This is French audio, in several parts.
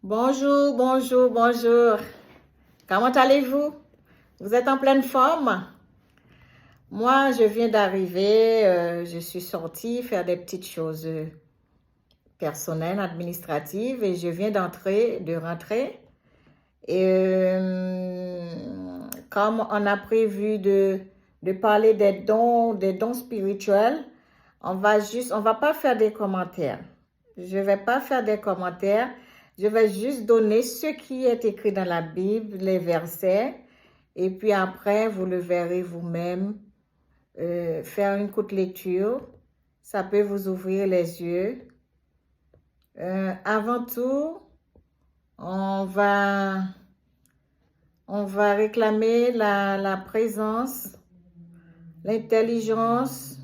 Bonjour, bonjour, bonjour. Comment allez-vous? Vous êtes en pleine forme? Moi, je viens d'arriver, je suis sortie faire des petites choses personnelles, administratives et je viens de rentrer. Et comme on a prévu de parler des dons spirituels, on va pas faire des commentaires. Je vais pas faire des commentaires. Je vais juste donner ce qui est écrit dans la Bible, les versets, et puis après, vous le verrez vous-même. Faire une courte lecture, ça peut vous ouvrir les yeux. Avant tout, on va, on va réclamer la présence, l'intelligence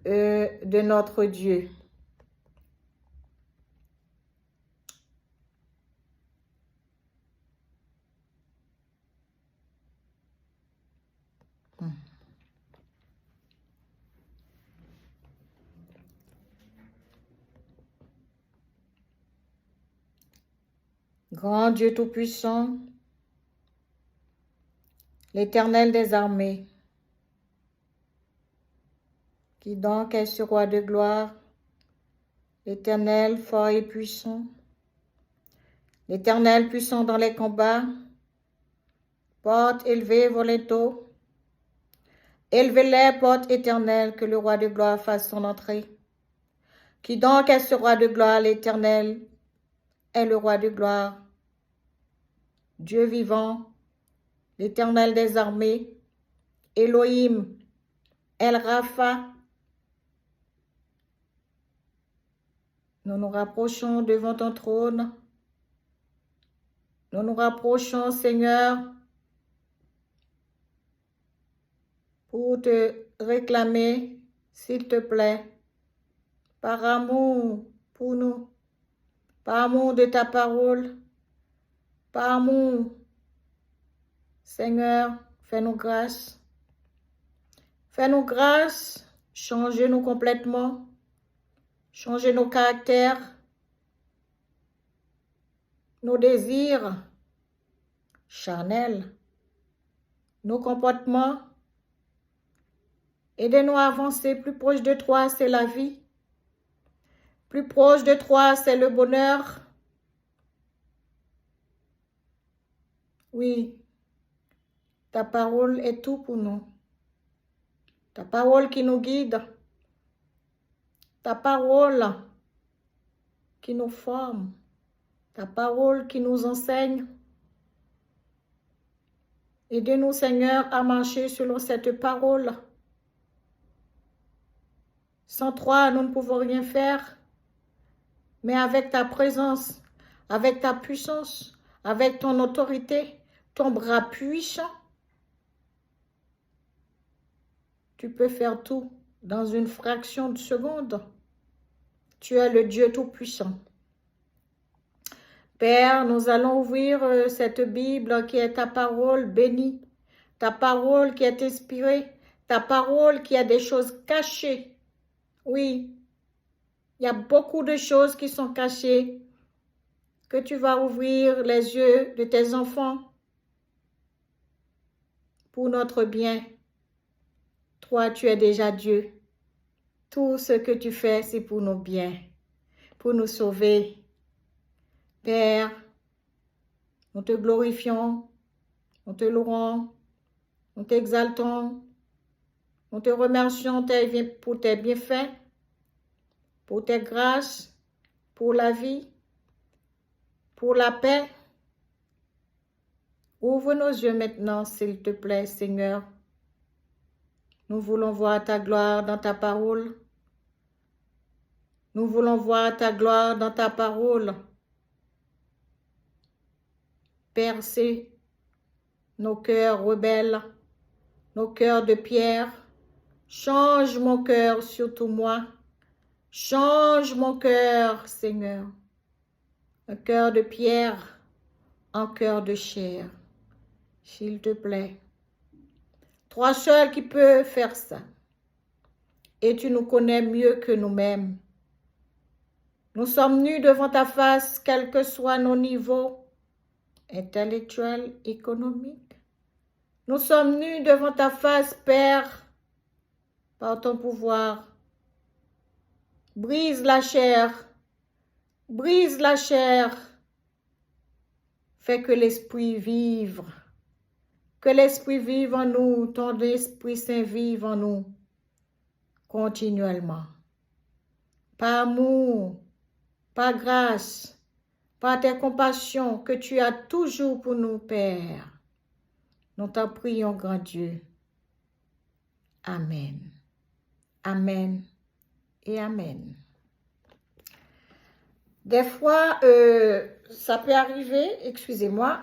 de notre Dieu. Grand Dieu Tout-Puissant, l'Éternel des armées, qui donc est ce roi de gloire, l'Éternel fort et puissant, l'Éternel puissant dans les combats, porte élevée, voletto, élevez-les, porte éternelle, que le roi de gloire fasse son entrée. Qui donc est ce roi de gloire, l'Éternel est le roi de gloire, Dieu vivant, l'Éternel des armées, Elohim, El Rapha. Nous nous rapprochons devant ton trône. Nous nous rapprochons, Seigneur, pour te réclamer, s'il te plaît, par amour pour nous, par amour de ta parole, par amour. Seigneur, fais-nous grâce. Fais-nous grâce, changez-nous complètement, changez nos caractères, nos désirs charnels, nos comportements. Aidez-nous à avancer plus proche de toi, c'est la vie. Plus proche de toi, c'est le bonheur. Oui, ta parole est tout pour nous. Ta parole qui nous guide. Ta parole qui nous forme. Ta parole qui nous enseigne. Aidez-nous, Seigneur, à marcher selon cette parole. Sans toi, nous ne pouvons rien faire. Mais avec ta présence, avec ta puissance, avec ton autorité, ton bras puissant, tu peux faire tout dans une fraction de seconde. Tu es le Dieu Tout-Puissant. Père, nous allons ouvrir cette Bible qui est ta parole bénie, ta parole qui est inspirée, ta parole qui a des choses cachées. Oui, il y a beaucoup de choses qui sont cachées, que tu vas ouvrir les yeux de tes enfants pour notre bien. Toi, tu es déjà Dieu. Tout ce que tu fais, c'est pour nos biens, pour nous sauver. Père, nous te glorifions, nous te louons, nous t'exaltons, nous te remercions pour tes bienfaits, pour tes grâces, pour la vie, pour la paix. Ouvre nos yeux maintenant, s'il te plaît, Seigneur. Nous voulons voir ta gloire dans ta parole. Nous voulons voir ta gloire dans ta parole. Percer nos cœurs rebelles, nos cœurs de pierre. Change mon cœur, surtout moi. Change mon cœur, Seigneur. Un cœur de pierre, un cœur de chair. S'il te plaît. Toi seul qui peux faire ça. Et tu nous connais mieux que nous-mêmes. Nous sommes nus devant ta face, quels que soient nos niveaux intellectuels, économiques. Nous sommes nus devant ta face, Père, par ton pouvoir. Brise la chair, brise la chair. Fais que l'Esprit vive. Que l'Esprit vive en nous, ton Esprit Saint vive en nous continuellement. Par amour, par grâce, par tes compassions que tu as toujours pour nous, Père. Nous t'en prions, grand Dieu. Amen. Amen et Amen. Des fois, ça peut arriver, excusez-moi,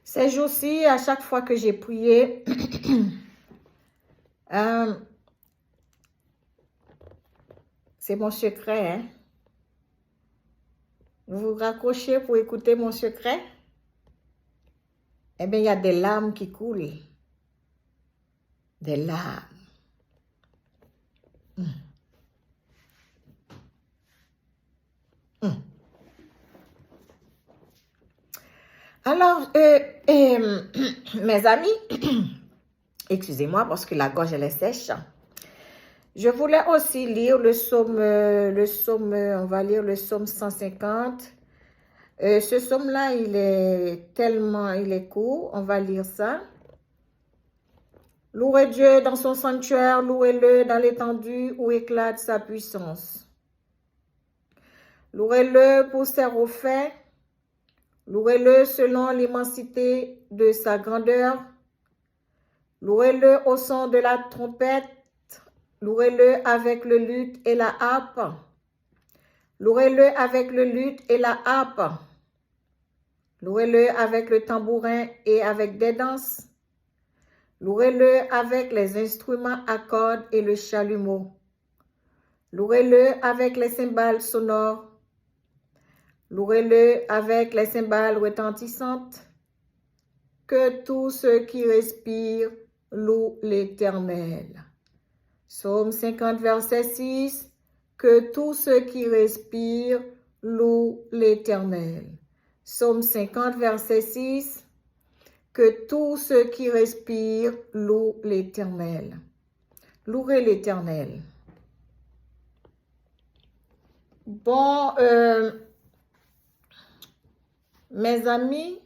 ces jours-ci, à chaque fois que j'ai prié, c'est mon secret, hein? Vous vous raccrochez pour écouter mon secret? Eh bien, il y a des larmes qui coulent. Des larmes. Alors, mes amis, excusez-moi parce que la gorge elle est sèche. Je voulais aussi lire le psaume, on va lire le psaume 150. Ce psaume-là, il est court, on va lire ça. Louez Dieu dans son sanctuaire, louez-le dans l'étendue où éclate sa puissance. Louez-le pour ses refaits, louez-le selon l'immensité de sa grandeur, louez-le au son de la trompette, louez-le avec le luth et la harpe, louez-le avec le luth et la harpe, louez-le avec le tambourin et avec des danses, louez-le avec les instruments à cordes et le chalumeau, louez-le avec les cymbales sonores, louez-le avec les cymbales retentissantes. Que tous ceux qui respirent louent l'Éternel. Psaume 50, verset 6. Que tous ceux qui respirent louent l'Éternel. Psaume 50, verset 6. Que tous ceux qui respirent louent l'Éternel. Louez l'Éternel. Bon, mes amis,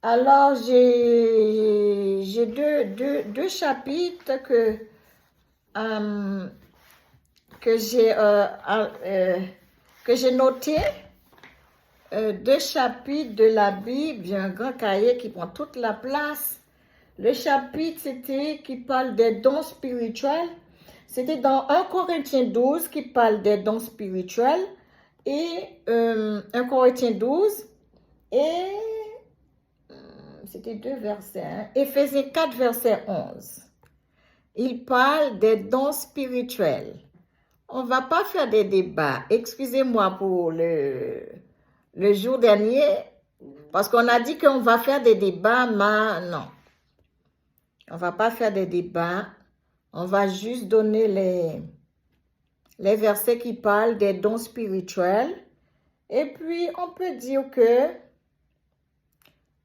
alors j'ai deux chapitres que j'ai notés, deux chapitres de la Bible. J'ai un grand cahier qui prend toute la place. Le chapitre, c'était qui parle des dons spirituels. C'était dans 1 Corinthiens 12 qui parle des dons spirituels et 1 Corinthiens 12 et c'était deux versets. Hein? Éphésiens 4, verset 11. Il parle des dons spirituels. On ne va pas faire des débats. Excusez-moi pour le jour dernier, parce qu'on a dit qu'on va faire des débats, mais non. On ne va pas faire des débats. On va juste donner les versets qui parlent des dons spirituels. Et puis, on peut dire que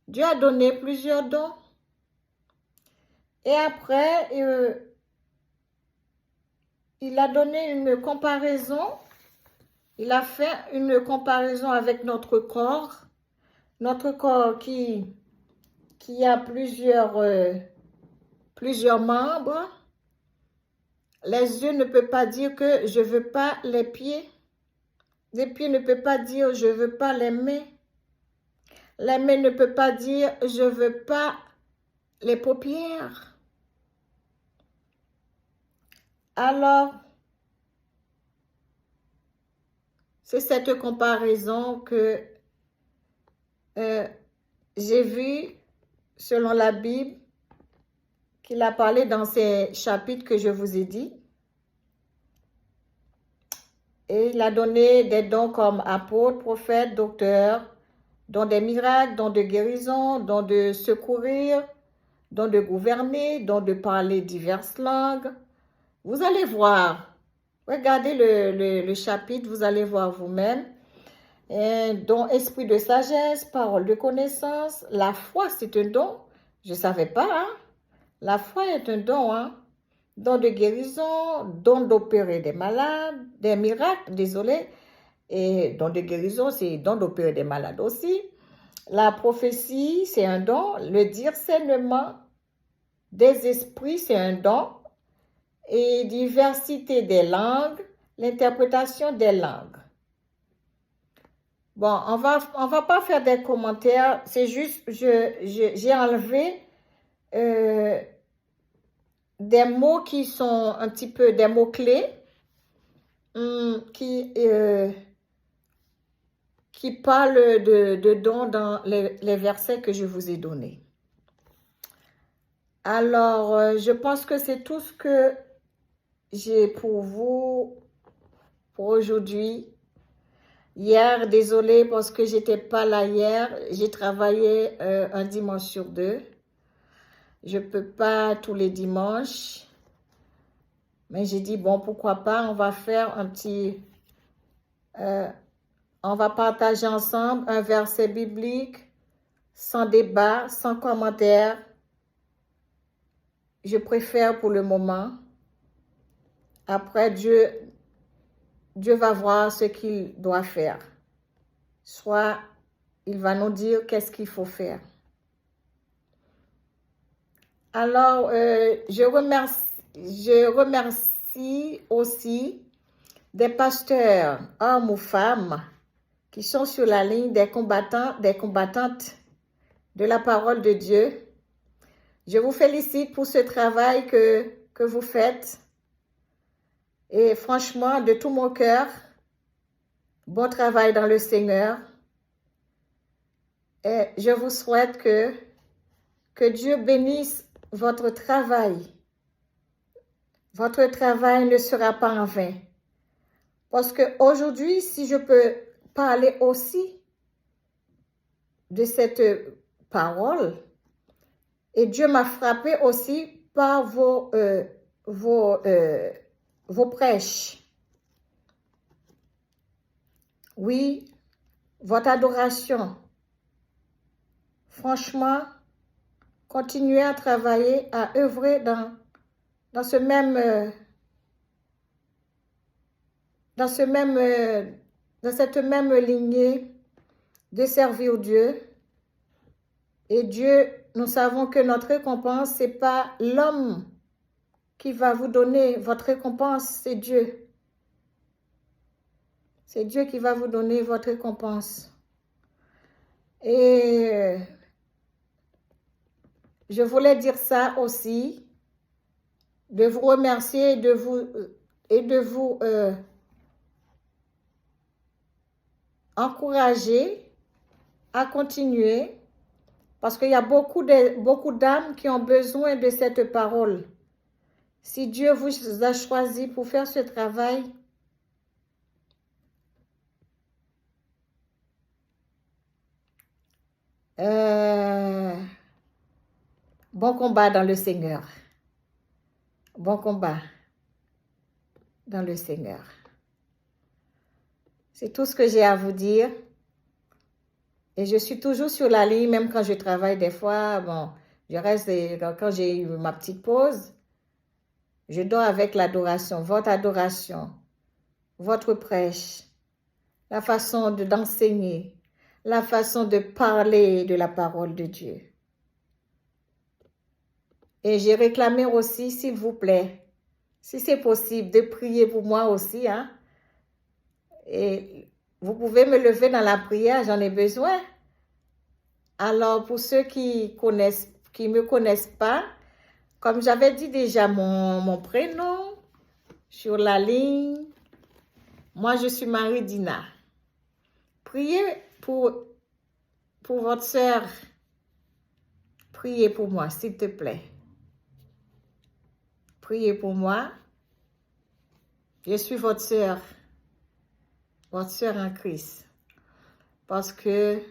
Dieu a donné plusieurs dons. Et après, il a donné une comparaison. Il a fait une comparaison avec notre corps. Notre corps qui a plusieurs membres. Les yeux ne peuvent pas dire que je ne veux pas les pieds. Les pieds ne peuvent pas dire je ne veux pas les mains. Les mains ne peuvent pas dire je ne veux pas les paupières. Alors, c'est cette comparaison que j'ai vue selon la Bible qu'il a parlé dans ces chapitres que je vous ai dit. Et il a donné des dons comme apôtre, prophète, docteur, dons des miracles, dons de guérison, dons de secourir, dons de gouverner, dons de parler diverses langues. Vous allez voir, Regardez le chapitre, vous allez voir vous-même. Don, esprit de sagesse, parole de connaissance. La foi, c'est un don. Je ne savais pas, hein? La foi est un don, hein? Don de guérison, don d'opérer des malades, des miracles, désolé. Et don de guérison, c'est don d'opérer des malades aussi. La prophétie, c'est un don. Le discernement des esprits, c'est un don. Et diversité des langues, l'interprétation des langues. Bon, on va pas faire des commentaires. C'est juste, j'ai enlevé des mots qui sont un petit peu des mots-clés qui parlent de dons dans les versets que je vous ai donnés. Alors, je pense que c'est tout ce que j'ai pour vous pour aujourd'hui. Hier, désolée parce que j'étais pas là hier. J'ai travaillé un dimanche sur 2. Je peux pas tous les dimanches. Mais j'ai dit, bon, pourquoi pas, on va faire un petit... on va partager ensemble un verset biblique, sans débat, sans commentaire. Je préfère pour le moment. Après, Dieu va voir ce qu'il doit faire. Soit il va nous dire qu'est-ce qu'il faut faire. Alors, je remercie aussi des pasteurs, hommes ou femmes, qui sont sur la ligne des combattants, des combattantes de la parole de Dieu. Je vous félicite pour ce travail que vous faites. Et franchement, de tout mon cœur, bon travail dans le Seigneur. Et je vous souhaite que Dieu bénisse votre travail. Votre travail ne sera pas en vain. Parce qu'aujourd'hui, si je peux parler aussi de cette parole, et Dieu m'a frappé aussi par vos prêches. Oui, votre adoration. Franchement, continuez à travailler, à œuvrer dans cette même lignée de servir Dieu. Et Dieu, nous savons que notre récompense, ce n'est pas l'homme qui va vous donner votre récompense, c'est Dieu. C'est Dieu qui va vous donner votre récompense. Et je voulais dire ça aussi, de vous remercier et de vous encourager à continuer, parce qu'il y a beaucoup d'âmes qui ont besoin de cette parole. Si Dieu vous a choisi pour faire ce travail, bon combat dans le Seigneur. Bon combat dans le Seigneur. C'est tout ce que j'ai à vous dire. Et je suis toujours sur la ligne, même quand je travaille des fois. Bon, je reste, quand j'ai eu ma petite pause, je dors avec l'adoration, votre prêche, la façon d'enseigner, la façon de parler de la parole de Dieu. Et j'ai réclamé aussi, s'il vous plaît, si c'est possible, de prier pour moi aussi, hein. Et vous pouvez me lever dans la prière, j'en ai besoin. Alors, pour ceux qui me connaissent pas, comme j'avais dit déjà mon prénom sur la ligne, moi je suis Marie-Dina. Priez pour votre sœur. Priez pour moi, s'il te plaît. Priez pour moi. Je suis votre sœur en Christ. Parce que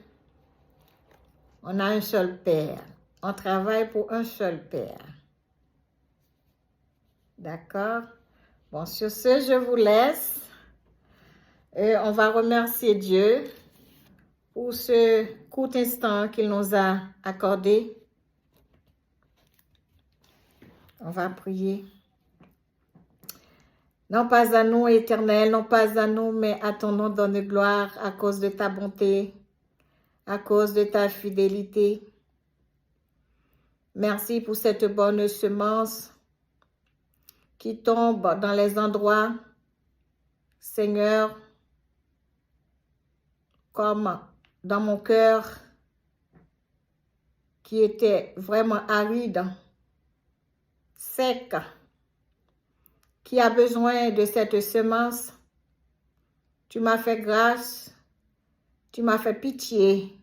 on a un seul Père. On travaille pour un seul Père. D'accord? Bon, sur ce, je vous laisse. On va remercier Dieu pour ce court instant qu'il nous a accordé. On va prier. Non pas à nous, Éternel, non pas à nous, mais à ton nom donne gloire à cause de ta bonté, à cause de ta fidélité. Merci pour cette bonne semence qui tombe dans les endroits, Seigneur, comme dans mon cœur, qui était vraiment aride, sec, qui a besoin de cette semence. Tu m'as fait grâce, tu m'as fait pitié.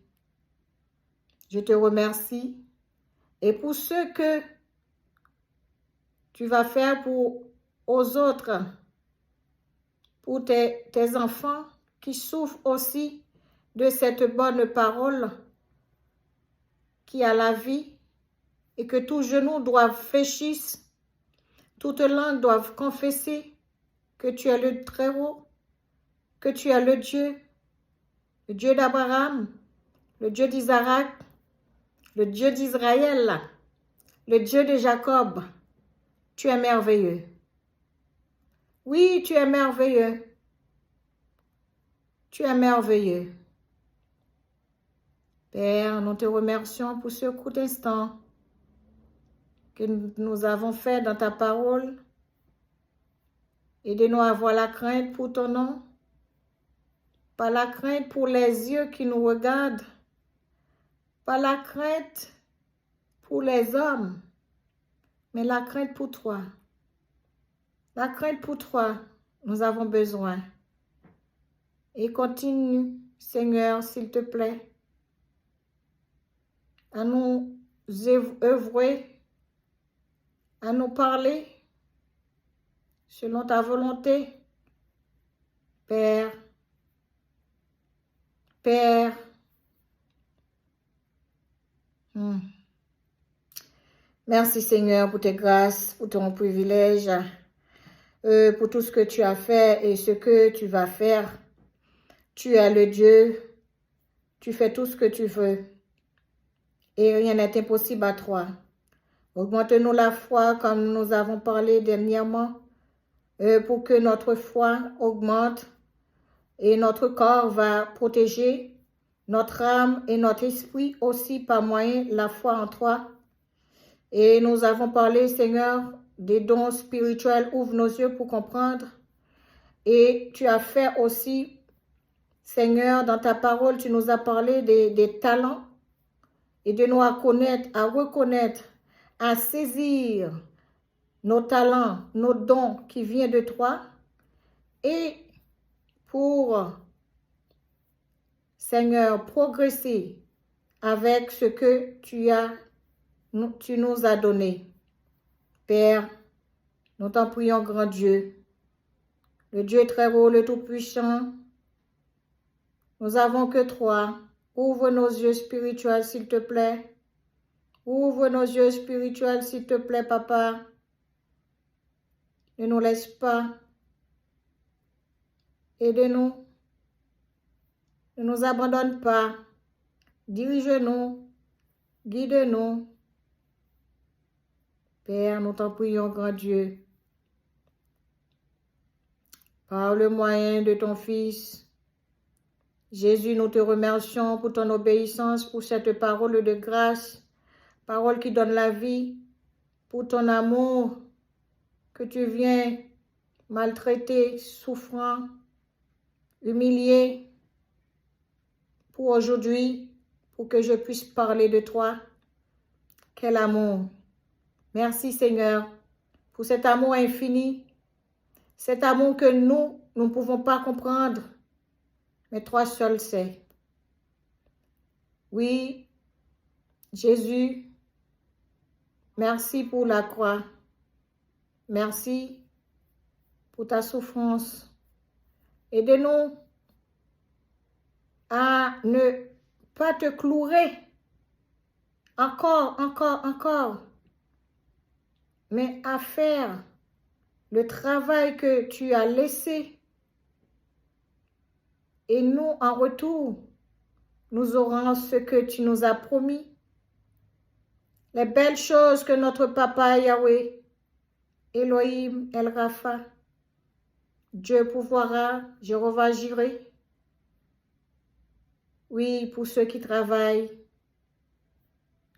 Je te remercie. Et pour ce que tu vas faire aux autres, pour tes enfants qui souffrent aussi de cette bonne parole qui a la vie, et que tous genoux doivent fléchir, toute langue doivent confesser que tu es le Très-Haut, que tu es le Dieu d'Abraham, le Dieu d'Isaac, le Dieu d'Israël, le Dieu de Jacob. Tu es merveilleux. Oui, tu es merveilleux. Tu es merveilleux. Père, nous te remercions pour ce court instant que nous avons fait dans ta parole. Aide-nous à avoir la crainte pour ton nom, pas la crainte pour les yeux qui nous regardent, pas la crainte pour les hommes, mais la crainte pour toi. La crainte pour toi, nous avons besoin. Et continue, Seigneur, s'il te plaît, à nous œuvrer, à nous parler selon ta volonté. Père, Père, merci Seigneur pour tes grâces, pour ton privilège, pour tout ce que tu as fait et ce que tu vas faire. Tu es le Dieu, tu fais tout ce que tu veux et rien n'est impossible à toi. Augmente-nous la foi comme nous avons parlé dernièrement pour que notre foi augmente et notre corps va protéger notre âme et notre esprit aussi par moyen de la foi en toi. Et nous avons parlé, Seigneur, des dons spirituels. Ouvre nos yeux pour comprendre. Et tu as fait aussi, Seigneur, dans ta parole, tu nous as parlé des talents. Aide-nous à connaître, à reconnaître, à saisir nos talents, nos dons qui viennent de toi. Et pour, Seigneur, progresser avec ce que tu nous as donné. Père, nous t'en prions, grand Dieu, le Dieu très haut, le Tout-Puissant. Nous avons que toi. Ouvre nos yeux spirituels, s'il te plaît. Ouvre nos yeux spirituels, s'il te plaît, Papa. Ne nous laisse pas. Aide-nous. Ne nous abandonne pas. Dirige-nous. Guide-nous. Père, nous t'en prions, grand Dieu. Par le moyen de ton Fils, Jésus, nous te remercions pour ton obéissance, pour cette parole de grâce, parole qui donne la vie, pour ton amour que tu viens maltraiter, souffrant, humilier, pour aujourd'hui, pour que je puisse parler de toi. Quel amour! Merci Seigneur pour cet amour infini, cet amour que nous ne pouvons pas comprendre, mais toi seul sais. Oui, Jésus, merci pour la croix. Merci pour ta souffrance. Aide-nous à ne pas te clouer encore, mais à faire le travail que tu as laissé. Et nous, en retour, nous aurons ce que tu nous as promis. Les belles choses que notre Papa Yahweh, Elohim, El Rapha, Dieu pourvoira, Jéhovah Jireh. Oui, pour ceux qui travaillent,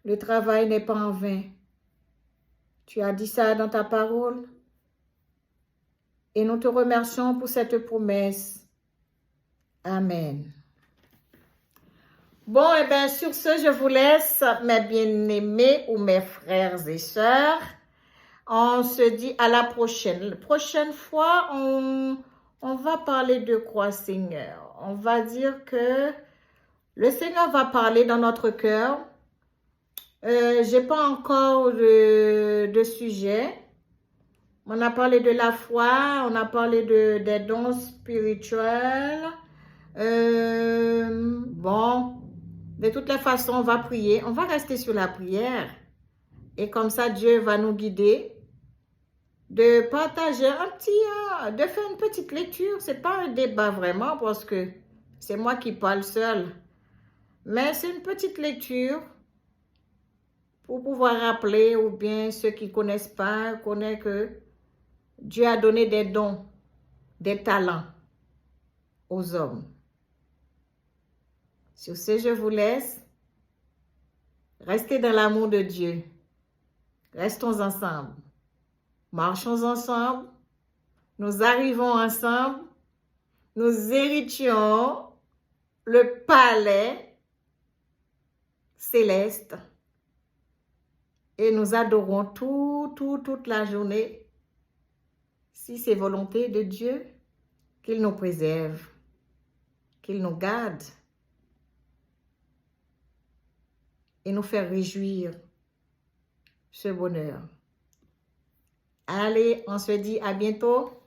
le travail n'est pas en vain. Tu as dit ça dans ta parole. Et nous te remercions pour cette promesse. Amen. Bon, et bien, sur ce, je vous laisse, mes bien-aimés ou mes frères et sœurs. On se dit à la prochaine. La prochaine fois, on va parler de quoi, Seigneur? On va dire que le Seigneur va parler dans notre cœur. Je n'ai pas encore de sujet. On a parlé de la foi, on a parlé des dons spirituels. Bon, de toutes les façons, on va prier. On va rester sur la prière. Et comme ça, Dieu va nous guider de partager de faire une petite lecture. Ce n'est pas un débat vraiment parce que c'est moi qui parle seul. Mais c'est une petite lecture pour pouvoir rappeler, ou bien ceux qui ne connaissent pas, connaissent que Dieu a donné des dons, des talents aux hommes. Sur ce, je vous laisse. Restez dans l'amour de Dieu. Restons ensemble. Marchons ensemble. Nous arrivons ensemble. Nous héritions le palais céleste. Et nous adorons toute la journée. Si c'est volonté de Dieu, qu'il nous préserve, qu'il nous garde et nous faire réjouir ce bonheur. Allez, on se dit à bientôt.